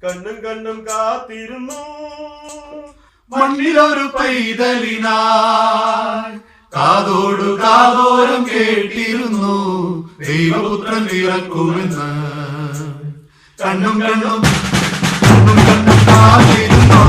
കണ്ണും കണ്ണും കാത്തിരുന്നു. മണ്ണിലൊരു പൈതലിനായി കാതോടു കാതോരം കേട്ടിരുന്നു ദൈവപുത്രൻ പിറക്കുമെന്ന്. കണ്ണും കണ്ണും കണ്ണും കണ്ണും കാത്തിരുന്നു.